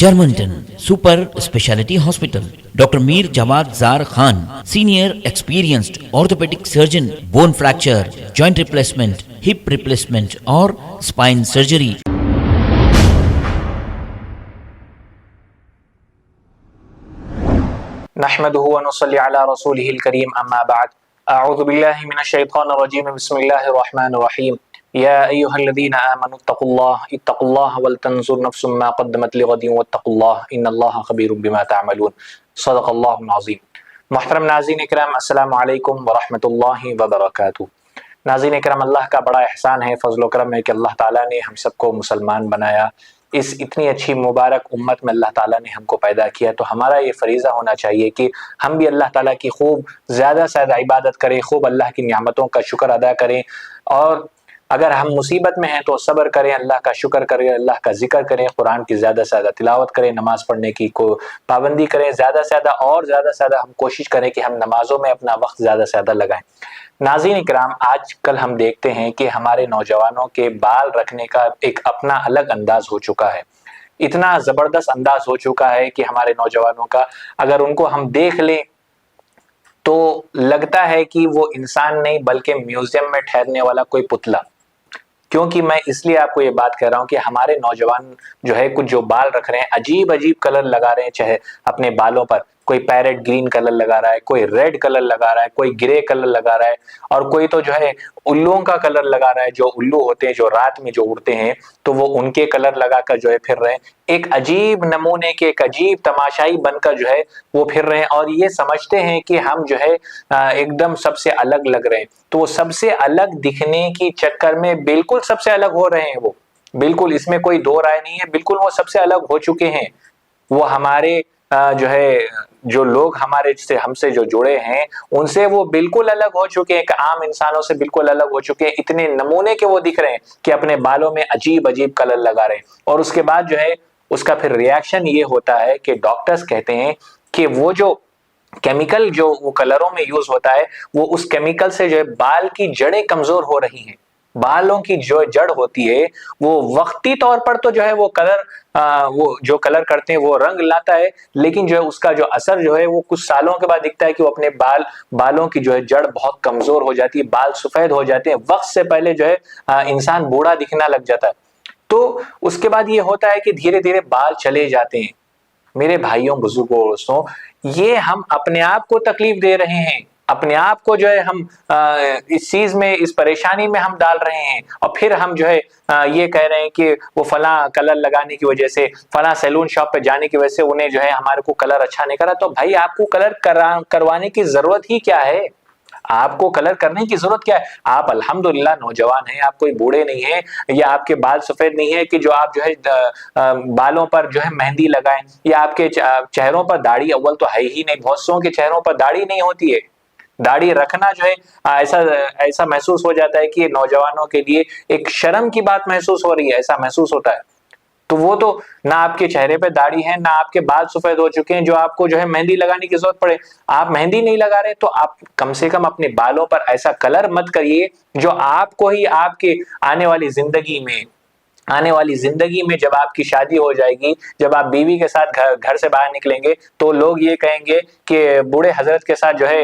Germantown Super Speciality Hospital. Dr. Mir Jawad Zar Khan, senior experienced orthopedic surgeon, bone fracture, joint replacement, hip replacement or spine surgery. نحمده ونصلي على رسوله الكريم اما بعد اعوذ بالله من الشيطان الرجيم بسم الله الرحمن الرحيم يا ايها الذين امنوا اتقوا الله ولتنظر نفس ما قدمت لغد واتقوا الله ان الله خبير بما تعملون صدق الله العظيم۔ محترم ناظرین کرام، السلام علیکم ورحمۃ اللہ وبرکاتہ۔ ناظرین کرام، اللہ کا بڑا احسان ہے، فضل و کرم ہے کہ اللہ تعالیٰ نے ہم سب کو مسلمان بنایا۔ اس اتنی اچھی مبارک امت میں اللہ تعالیٰ نے ہم کو پیدا کیا، تو ہمارا یہ فریضہ ہونا چاہیے کہ ہم بھی اللہ تعالیٰ کی خوب زیادہ سے زیادہ عبادت کریں، خوب اللہ کی نعمتوں کا شکر ادا کریں، اور اگر ہم مصیبت میں ہیں تو صبر کریں، اللہ کا شکر کریں، اللہ کا ذکر کریں، قرآن کی زیادہ سے زیادہ تلاوت کریں، نماز پڑھنے کی کو پابندی کریں، زیادہ سے زیادہ اور زیادہ سے زیادہ ہم کوشش کریں کہ ہم نمازوں میں اپنا وقت زیادہ سے زیادہ لگائیں۔ ناظرین اکرام، آج کل ہم دیکھتے ہیں کہ ہمارے نوجوانوں کے بال رکھنے کا ایک اپنا الگ انداز ہو چکا ہے، اتنا زبردست انداز ہو چکا ہے کہ ہمارے نوجوانوں کا اگر ان کو ہم دیکھ لیں تو لگتا ہے کہ وہ انسان نہیں بلکہ میوزیم میں ٹھہرنے والا کوئی پتلا۔ کیونکہ میں اس لیے آپ کو یہ بات کہہ رہا ہوں کہ ہمارے نوجوان جو ہے کچھ جو بال رکھ رہے ہیں، عجیب عجیب کلر لگا رہے ہیں، چاہے اپنے بالوں پر کوئی پیرٹ گرین کلر لگا رہا ہے، کوئی ریڈ کلر لگا رہا ہے، کوئی گرے کلر لگا رہا ہے، اور کوئی تو جو ہے الوؤں کا کلر لگا رہا ہے، جو الو ہوتے ہیں جو رات میں جو اڑتے ہیں تو وہ ان کے کلر لگا کر جو ہے پھر رہے ہیں، ایک عجیب نمونے کے ایک عجیب تماشائی بن کر جو ہے وہ پھر رہے ہیں، اور یہ سمجھتے ہیں کہ ہم جو ہے ایک دم سب سے الگ لگ رہے ہیں۔ تو وہ سب سے الگ دکھنے کی چکر میں بالکل سب سے الگ ہو رہے ہیں، وہ بالکل اس میں کوئی دو رائے نہیں ہے، بالکل وہ سب سے الگ ہو چکے ہیں۔ وہ ہمارے جو ہے جو لوگ ہمارے سے ہم سے جو جڑے ہیں ان سے وہ بالکل الگ ہو چکے ہیں، عام انسانوں سے بالکل الگ ہو چکے ہیں، اتنے نمونے کے وہ دکھ رہے ہیں کہ اپنے بالوں میں عجیب عجیب کلر لگا رہے ہیں۔ اور اس کے بعد جو ہے اس کا پھر ریاکشن یہ ہوتا ہے کہ ڈاکٹرز کہتے ہیں کہ وہ جو کیمیکل جو وہ کلروں میں یوز ہوتا ہے، وہ اس کیمیکل سے جو ہے بال کی جڑیں کمزور ہو رہی ہیں۔ بالوں کی جو جڑ ہوتی ہے وہ وقتی طور پر تو جو ہے وہ کلر وہ جو کلر کرتے ہیں وہ رنگ لاتا ہے، لیکن جو ہے اس کا جو اثر جو ہے وہ کچھ سالوں کے بعد دکھتا ہے کہ وہ اپنے بالوں کی جو ہے جڑ بہت کمزور ہو جاتی ہے، بال سفید ہو جاتے ہیں، وقت سے پہلے جو ہے انسان بوڑھا دکھنا لگ جاتا ہے۔ تو اس کے بعد یہ ہوتا ہے کہ دھیرے دھیرے بال چلے جاتے ہیں۔ میرے بھائیوں، بزرگوں اور دوستوں، یہ ہم اپنے آپ کو تکلیف دے رہے ہیں، اپنے آپ کو جو ہے ہم اس چیز میں اس پریشانی میں ہم ڈال رہے ہیں، اور پھر ہم جو ہے یہ کہہ رہے ہیں کہ وہ فلاں کلر لگانے کی وجہ سے، فلاں سیلون شاپ پہ جانے کی وجہ سے انہیں جو ہے ہمارے کو کلر اچھا نہیں کرا۔ تو بھائی آپ کو کلر کروانے کی ضرورت ہی کیا ہے؟ آپ کو کلر کرنے کی ضرورت کیا ہے؟ آپ الحمدللہ نوجوان ہیں، آپ کوئی بوڑھے نہیں ہیں، یا آپ کے بال سفید نہیں ہے کہ جو آپ جو ہے بالوں پر جو ہے مہندی لگائیں، یا آپ کے چہروں پر داڑھی اول تو ہے ہی نہیں، بہت سو کے چہروں پر داڑھی نہیں ہوتی ہے۔ داڑھی رکھنا جو ہے ایسا محسوس ہو جاتا ہے کہ نوجوانوں کے لیے ایک شرم کی بات محسوس ہو رہی ہے، ایسا محسوس ہوتا ہے۔ تو وہ تو نہ آپ کے چہرے پہ داڑھی ہے، نہ آپ کے بال سفید ہو چکے ہیں جو آپ کو جو ہے مہندی لگانے کی ضرورت پڑے۔ آپ مہندی نہیں لگا رہے تو آپ کم سے کم اپنے بالوں پر ایسا کلر مت کریے جو آپ کو ہی آپ کے آنے والی زندگی میں جب آپ کی شادی ہو جائے گی، جب آپ بیوی کے ساتھ گھر سے باہر نکلیں گے تو لوگ یہ کہیں گے کہ بوڑھے حضرت کے ساتھ جو ہے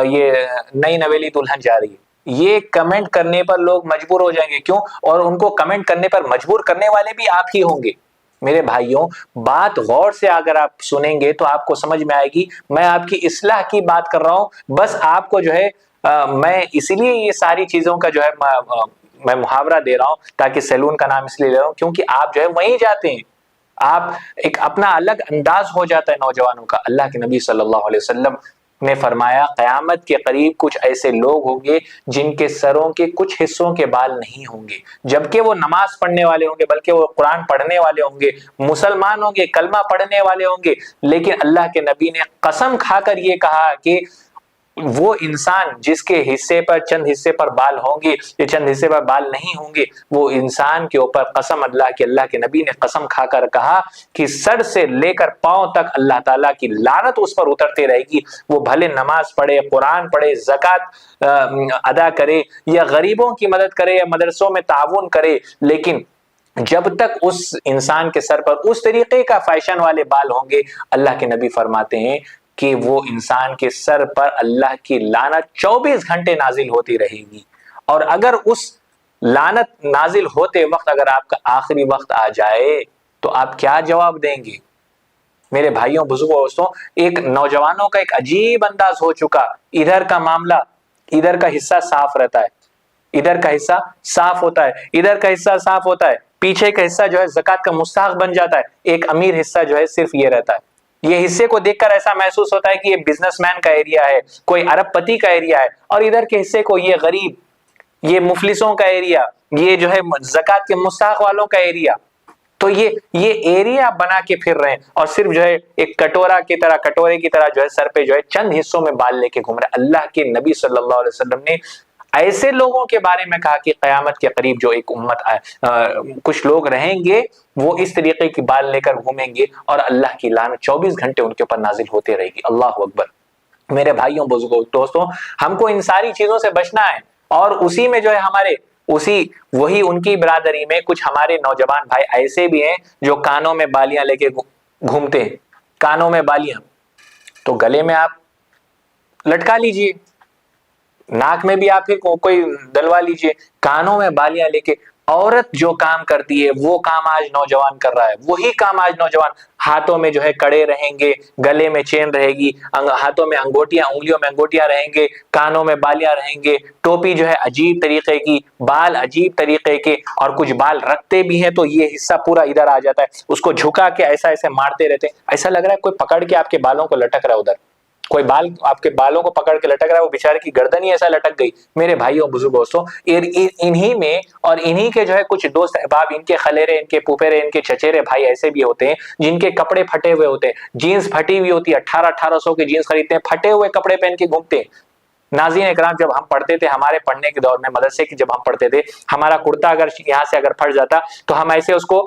یہ نئی نویلی دلہن جا رہی ہے۔ یہ کمنٹ کرنے پر لوگ مجبور ہو جائیں گے، کیوں؟ اور ان کو کمنٹ کرنے پر مجبور کرنے والے بھی آپ ہی ہوں گے۔ میرے بھائیوں، بات غور سے اگر آپ سنیں گے تو آپ کو سمجھ میں آئے گی، میں آپ کی اصلاح کی بات کر رہا ہوں۔ بس آپ کو جو ہے میں اسی لیے یہ ساری چیزوں کا جو ہے میں محاورہ دے رہا ہوں، تاکہ سیلون کا نام اس لیے لے رہا ہوں کیونکہ آپ جو ہے وہیں جاتے ہیں، آپ ایک اپنا الگ انداز ہو جاتا ہے نوجوانوں کا۔ اللہ کے نبی صلی اللہ علیہ وسلم نے فرمایا، قیامت کے قریب کچھ ایسے لوگ ہوں گے جن کے سروں کے کچھ حصوں کے بال نہیں ہوں گے، جبکہ وہ نماز پڑھنے والے ہوں گے، بلکہ وہ قرآن پڑھنے والے ہوں گے، مسلمان ہوں گے، کلمہ پڑھنے والے ہوں گے، لیکن اللہ کے نبی نے قسم کھا کر یہ کہا کہ وہ انسان جس کے حصے پر چند حصے پر بال ہوں گے یا چند حصے پر بال نہیں ہوں گے، وہ انسان کے اوپر قسم اللہ کے نبی نے قسم کھا کر کہا کہ سر سے لے کر پاؤں تک اللہ تعالیٰ کی لعنت اس پر اترتے رہے گی۔ وہ بھلے نماز پڑھے، قرآن پڑھے، زکوٰۃ ادا کرے، یا غریبوں کی مدد کرے، یا مدرسوں میں تعاون کرے، لیکن جب تک اس انسان کے سر پر اس طریقے کا فیشن والے بال ہوں گے، اللہ کے نبی فرماتے ہیں کہ وہ انسان کے سر پر اللہ کی لعنت 24 گھنٹے نازل ہوتی رہے گی۔ اور اگر اس لعنت نازل ہوتے وقت اگر آپ کا آخری وقت آ جائے تو آپ کیا جواب دیں گے؟ میرے بھائیوں بزرگوں دوستوں، ایک نوجوانوں کا ایک عجیب انداز ہو چکا، ادھر کا معاملہ، ادھر کا حصہ صاف رہتا ہے، ادھر کا حصہ صاف ہوتا ہے، ادھر کا حصہ صاف ہوتا ہے، پیچھے کا حصہ جو ہے زکوٰۃ کا مستحق بن جاتا ہے، ایک امیر حصہ جو ہے صرف یہ رہتا ہے۔ یہ حصے کو دیکھ کر ایسا محسوس ہوتا ہے کہ یہ بزنس مین کا ایریا ہے، کوئی ارب پتی کا ایریا ہے، اور ادھر کے حصے کو یہ غریب، یہ مفلسوں کا ایریا، یہ جو ہے زکوٰۃ کے مستحق والوں کا ایریا۔ تو یہ ایریا بنا کے پھر رہے ہیں اور صرف جو ہے ایک کٹورا کی طرح، کٹورے کی طرح جو ہے سر پہ جو ہے چند حصوں میں بال لے کے گھوم رہے۔ اللہ کے نبی صلی اللہ علیہ وسلم نے ایسے لوگوں کے بارے میں کہا کہ قیامت کے قریب جو ایک امت کچھ لوگ رہیں گے وہ اس طریقے کی بال لے کر گھومیں گے اور اللہ کی لعنت 24 گھنٹے ان کے اوپر نازل ہوتے رہے گی۔ اللہ اکبر۔ میرے بھائیوں بزرگوں دوستوں، ہم کو ان ساری چیزوں سے بچنا ہے، اور اسی میں جو ہے ہمارے وہی ان کی برادری میں کچھ ہمارے نوجوان بھائی ایسے بھی ہیں جو کانوں میں بالیاں لے کے گھومتے ہیں، کانوں میں بالیاں، تو گلے میں آپ لٹکا لیجئے، ناک میں بھی آپ پھر کوئی دلوا لیجئے، کانوں میں بالیاں لے کے۔ عورت جو کام کرتی ہے وہ کام آج نوجوان کر رہا ہے، وہی کام آج نوجوان، ہاتھوں میں جو ہے کڑے رہیں گے، گلے میں چین رہے گی، ہاتھوں میں انگوٹیاں، انگلیوں میں انگوٹیاں رہیں گے، کانوں میں بالیاں رہیں گے، ٹوپی جو ہے عجیب طریقے کی، بال عجیب طریقے کے، اور کچھ بال رکھتے بھی ہیں تو یہ حصہ پورا ادھر آ جاتا ہے، اس کو جھکا کے ایسا ایسے مارتے رہتے ہیں، ایسا لگ رہا ہے کوئی پکڑ کے آپ کے بالوں کو لٹک رہا ہے، ادھر کوئی بال آپ کے بالوں کو پکڑ کے لٹک رہا ہے، وہ بیچارے کی گردن ہی ایسا لٹک گئی۔ میرے بھائیوں بزرگوں دوستوں، انہی میں اور انہی کے جو ہے کچھ دوست احباب، ان کے خلیرے، ان کے پھوپھیرے، ان کے چچیرے بھائی ایسے بھی ہوتے ہیں جن کے کپڑے پھٹے ہوئے ہوتے ہیں، جینس پھٹی ہوئی ہوتی ہے، 1800 کی جینس خریدتے ہیں، پھٹے ہوئے کپڑے پہن کے گھومتے ہیں۔ ناظرین اکرام، جب ہم پڑھتے تھے، ہمارے پڑھنے کے دور میں مدرسے کی جب ہم پڑھتے تھے، ہمارا کرتا اگر یہاں سے اگر پھٹ جاتا تو ہم ایسے اس کو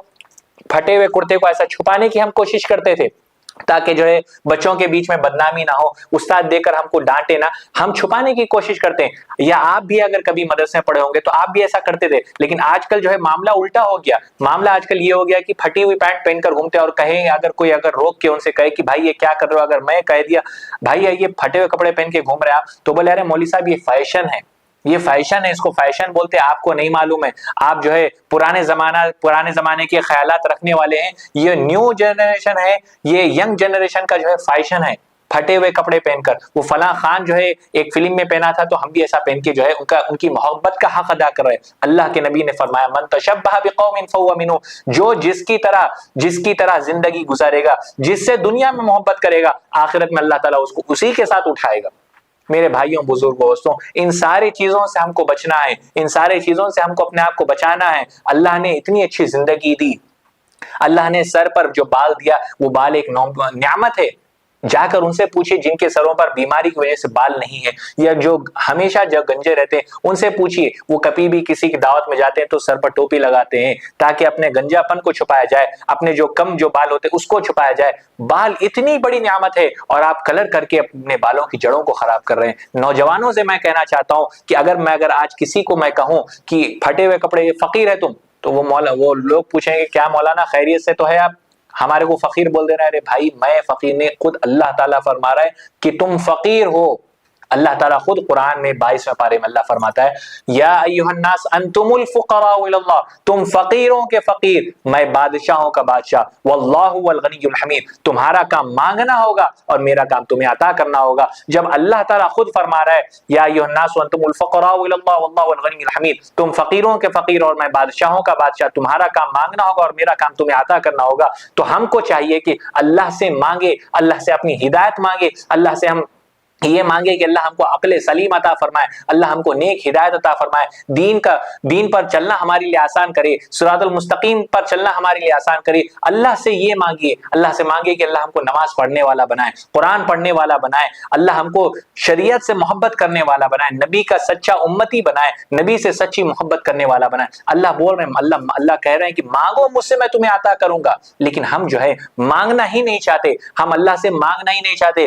پھٹے ہوئے کرتے کو ایسا چھپانے کی ہم کوشش کرتے تھے تاکہ جو ہے بچوں کے بیچ میں بدنامی نہ ہو، استاد دے کر ہم کو ڈانٹے نہ، ہم چھپانے کی کوشش کرتے ہیں۔ یا آپ بھی اگر کبھی مدرسے میں پڑھے ہوں گے تو آپ بھی ایسا کرتے تھے، لیکن آج کل جو ہے معاملہ الٹا ہو گیا۔ معاملہ آج کل یہ ہو گیا کہ پھٹی ہوئی پینٹ پہن کر گھومتے ہیں، اور کہیں اگر کوئی اگر روک کے ان سے کہے کہ بھائی یہ کیا کر رہے ہو، اگر میں کہہ دیا بھائی یہ پھٹے ہوئے کپڑے پہن کے گھوم رہے آپ، تو بولے ارے مولوی صاحب یہ فیشن ہے، یہ فیشن ہے، اس کو فیشن بولتے ہیں، آپ کو نہیں معلوم ہے، آپ جو ہے پرانے زمانے کے خیالات رکھنے والے ہیں، یہ نیو جنریشن ہے، یہ ینگ جنریشن کا جو ہے فیشن ہے، پھٹے ہوئے کپڑے پہن کر۔ وہ فلاں خان جو ہے ایک فلم میں پہنا تھا تو ہم بھی ایسا پہن کے جو ہے ان کی محبت کا حق ادا کر رہے ہیں۔ اللہ کے نبی نے فرمایا من تشبہ بقوم فہو منہم، جو جس کی طرح زندگی گزارے گا، جس سے دنیا میں محبت کرے گا، آخرت میں اللہ تعالیٰ اس کو اسی کے ساتھ اٹھائے گا۔ میرے بھائیوں بزرگوں دوستوں، ان ساری چیزوں سے ہم کو بچنا ہے، ان ساری چیزوں سے ہم کو اپنے آپ کو بچانا ہے۔ اللہ نے اتنی اچھی زندگی دی، اللہ نے سر پر جو بال دیا وہ بال ایک نعمت ہے۔ جا کر ان سے پوچھیں جن کے سروں پر بیماری کی وجہ سے بال نہیں ہے، یا جو ہمیشہ جب گنجے رہتے ہیں ان سے پوچھیے، وہ کبھی بھی کسی کی دعوت میں جاتے ہیں تو سر پر ٹوپی لگاتے ہیں تاکہ اپنے گنجا پن کو چھپایا جائے، اپنے جو جو بال ہوتے ہیں اس کو چھپایا جائے۔ بال اتنی بڑی نعمت ہے اور آپ کلر کر کے اپنے بالوں کی جڑوں کو خراب کر رہے ہیں۔ نوجوانوں سے میں کہنا چاہتا ہوں کہ اگر آج کسی کو میں کہوں کہ پھٹے ہوئے کپڑے، فقیر ہے تم، تو وہ لوگ پوچھیں گے کیا مولانا خیریت سے تو ہے آپ، ہمارے کو فقیر بول دے رہا ہے۔ ارے بھائی میں فقیر نہیں، خود اللہ تعالیٰ فرما رہا ہے کہ تم فقیر ہو۔ اللہ تعالیٰ خود قرآن میں 22ویں پارے میں اللہ فرماتا ہے یا ایھا الناس انتم الفقراء الی اللہ، تم فقیروں کے فقیر، میں بادشاہوں کا بادشاہ، واللہ هو الغنی الحمید، تمہارا کام مانگنا ہوگا اور میرا کام تمہیں عطا کرنا ہوگا۔ جب اللہ تعالیٰ خود فرما رہا ہے یا ایھا الناس انتم الفقراء الی اللہ واللہ هو الغنی الحمید، تم فقیروں کے فقیر اور میں بادشاہوں کا بادشاہ، تمہارا کام مانگنا ہوگا اور میرا کام تمہیں عطا کرنا ہوگا، تو ہم کو چاہیے کہ اللہ سے مانگے، اللہ سے اپنی ہدایت مانگے، اللہ سے ہم یہ مانگے کہ اللہ ہم کو عقل سلیم عطا فرمائے، اللہ ہم کو نیک ہدایت عطا فرمائے، دین پر چلنا ہمارے لیے آسان کرے، صراط المستقیم پر چلنا ہمارے لیے آسان کرے۔ اللہ سے یہ مانگیے، اللہ سے مانگے کہ اللہ ہم کو نماز پڑھنے والا بنائے، قرآن پڑھنے والا بنائے، اللہ ہم کو شریعت سے محبت کرنے والا بنائے، نبی کا سچا امتی بنائے، نبی سے سچی محبت کرنے والا بنائے۔ اللہ بول رہے ہیں، اللہ کہہ رہے ہیں کہ مانگو مجھ سے میں تمہیں عطا کروں گا، لیکن ہم جو ہے مانگنا ہی نہیں چاہتے، ہم اللہ سے مانگنا ہی نہیں چاہتے،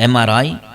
MRI,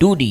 2D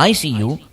ICU